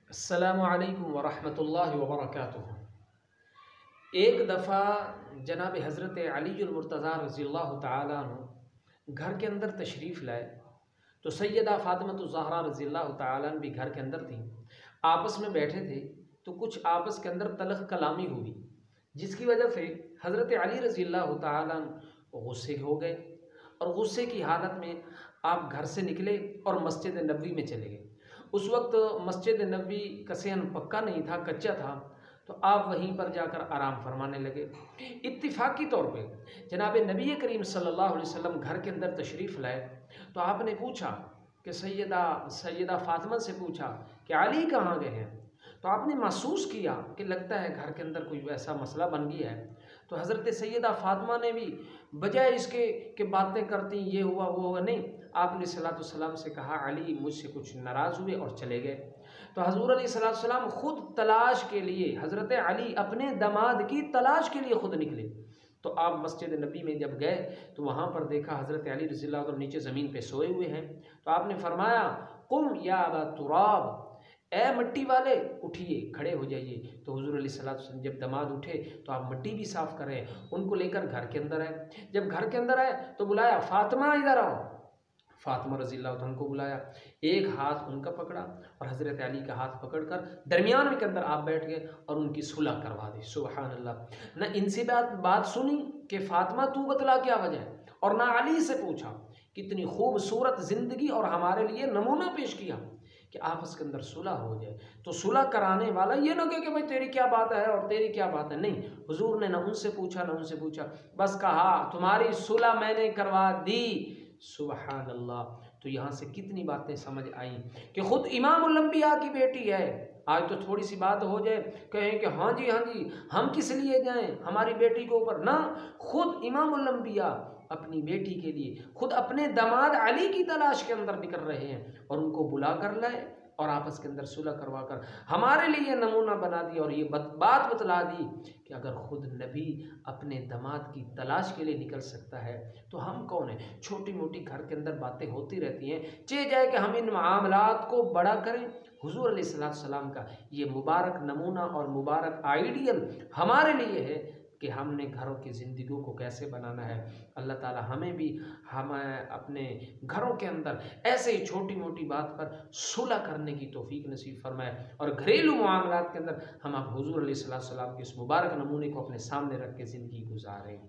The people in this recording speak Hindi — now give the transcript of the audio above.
अस्सलामु अलैकुम वरहमतुल्लाहि वबरकातुहू। एक दफ़ा जनाब हज़रत अलीउल मुर्तज़ा रज़ियल्लाहु ताला अन्हु घर के अंदर तशरीफ़ लाए तो सैयदा फ़ातिमतुज़ ज़हरा रज़ियल्लाहु ताला अन्हा भी घर के अंदर थी। आपस में बैठे थे तो कुछ आपस के अंदर तलख़ कलामी हुई, जिसकी वजह से हज़रत अली रज़ियल्लाहु ताला अन्हु गुस्से हो गए और गुस्से की हालत में आप घर से निकले और मस्जिद नबवी में चले गए। उस वक्त मस्जिद नबवी का सेहन पक्का नहीं था, कच्चा था, तो आप वहीं पर जाकर आराम फरमाने लगे। इत्तिफाकी तौर पे जनाब नबी करीम सल्लल्लाहु अलैहि वसल्लम घर के अंदर तशरीफ़ लाए तो आपने पूछा कि सैयदा फ़ातिमा से पूछा कि अली कहाँ गए हैं। तो आपने महसूस किया कि लगता है घर के अंदर कोई ऐसा मसला बन गया है। तो हज़रत सैयदा फ़ातिमा ने भी बजाय इसके कि बातें करती ये हुआ वो हुआ, नहीं, आपने सलाम से कहा अली मुझसे कुछ नाराज़ हुए और चले गए। तो हज़ूर अलैहिस्सलाम ख़ुद तलाश के लिए, हज़रत अली अपने दामाद की तलाश के लिए ख़ुद निकले। तो आप मस्जिद नबी में जब गए तो वहाँ पर देखा हज़रत अली रज़ियल्लाहु अन्हु नीचे ज़मीन पे सोए हुए हैं। तो आपने फरमाया कुम या अबा तुराब, ए मिट्टी वाले उठिए, खड़े हो जाइए। तो हुज़ूर अलैहिस्सलाम जब दामाद उठे तो आप मिट्टी भी साफ़ कर रहे हैं, उनको लेकर घर के अंदर आए। जब घर के अंदर आए तो बुलाया फ़ातिमा इधर आओ। फ़ातिमा रज़ियल्लाहु अन्हा को बुलाया, एक हाथ उनका पकड़ा और हज़रत अली का हाथ पकड़कर दरमियान में के अंदर आप बैठ गए और उनकी सुलह करवा दी। सुबहान अल्लाह। न इनसे बात सुनी कि फ़ातिमा तू बतला क्या वजह है, और ना अली से पूछा। कितनी खूबसूरत ज़िंदगी और हमारे लिए नमूना पेश किया कि आपस के अंदर सुलह हो जाए। तो सुलह कराने वाला ये ना कहे कि भाई तेरी क्या बात है और तेरी क्या बात है, नहीं, हुजूर ने ना उनसे पूछा, बस कहा तुम्हारी सुलह मैंने करवा दी। सुबहान अल्लाह। तो यहाँ से कितनी बातें समझ आई कि खुद इमामुल अंबिया की बेटी है। आज तो थोड़ी सी बात हो जाए कहें कि हाँ जी हम किस लिए जाएं हमारी बेटी के ऊपर, ना, खुद इमामुल अंबिया अपनी बेटी के लिए खुद अपने दामाद अली की तलाश के अंदर निकल रहे हैं और उनको बुला कर लाए और आपस के अंदर सुलह करवा कर हमारे लिए नमूना बना दिया और ये बात बतला दी कि अगर खुद नबी अपने दामाद की तलाश के लिए निकल सकता है तो हम कौन है। छोटी मोटी घर के अंदर बातें होती रहती हैं, चाहे जाए कि हम इन मामलात को बड़ा करें। हुजूर अलैहिस्सलाम का ये मुबारक नमूना और मुबारक आइडियल हमारे लिए है कि हमने घरों की ज़िंदगियों को कैसे बनाना है। अल्लाह ताला हमें भी अपने घरों के अंदर ऐसे ही छोटी मोटी बात पर सुलह करने की तौफीक नसीब फरमाए और घरेलू मामलात के अंदर हम आप हुजूर अलैहिस्सलाम के इस मुबारक नमूने को अपने सामने रख के ज़िंदगी गुजारें।